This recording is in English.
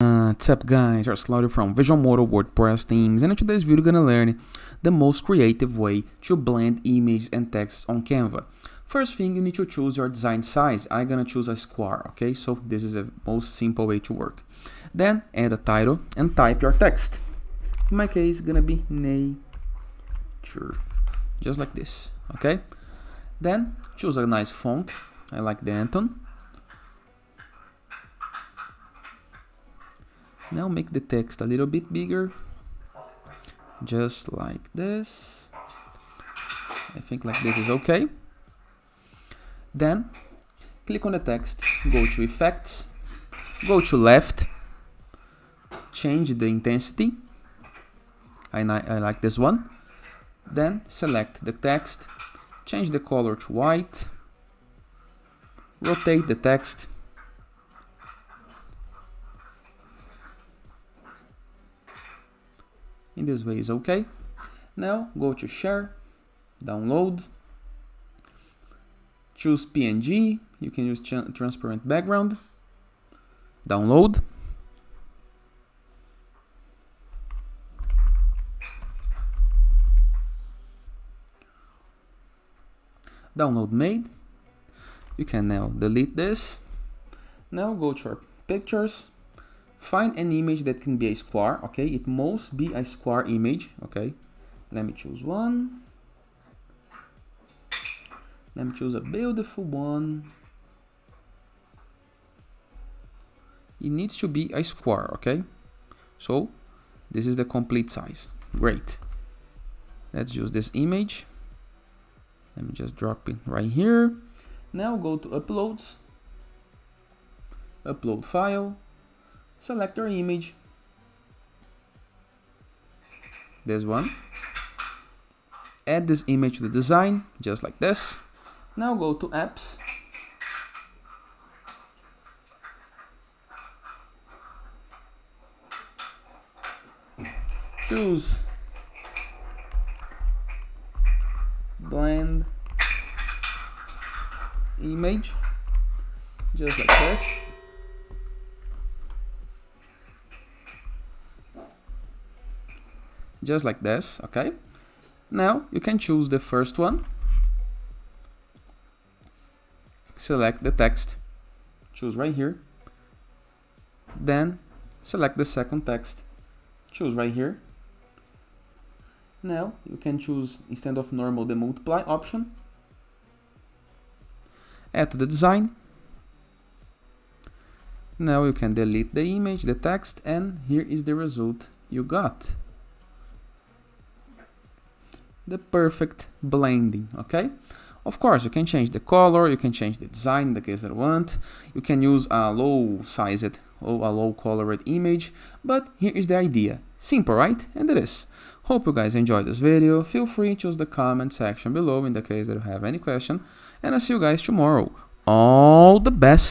What's up guys, it's Claudio from Visualmodo WordPress themes, and in today's video we're gonna learn the most creative way to blend images and text on Canva. First thing, you need to choose your design size. I'm gonna choose a square, okay? So this is the most simple way to work. Then add a title and type your text. In my case, it's gonna be nature, just like this, okay? Then choose a nice font. I like the Anton. Now make the text a little bit bigger, just like this. I think like this is okay. Then click on the text, go to effects, go to left, change the intensity. I like this one. Then select the text, change the color to white, rotate the text. In this way is okay. Now go to share, download, choose PNG, you can use transparent background, download. Download made. You can now delete this. Now go to our pictures. Find an image that can be a square, okay? It must be a square image, okay? Let me choose one. Let me choose a beautiful one. It needs to be a square, okay? So this is the complete size. Great. Let's use this image. Let me just drop it right here. Now go to uploads, upload file. Select your image, this one, add this image to the design, just like this. Now go to apps, choose blend image, just like this. Just like this, okay? Now you can choose the first one, select the text, choose right here, then select the second text, choose right here. Now you can choose, instead of normal, the multiply option, add to the design. Now you can delete the image, the text, and here is the result you got. The perfect blending, okay? Of course, you can change the color, you can change the design in the case that you want. You can use a low sized or a low colored image, but here is the idea. Simple, right? And it is. Hope you guys enjoyed this video. Feel free to use the comment section below in the case that you have any question, and I'll see you guys tomorrow. All the best!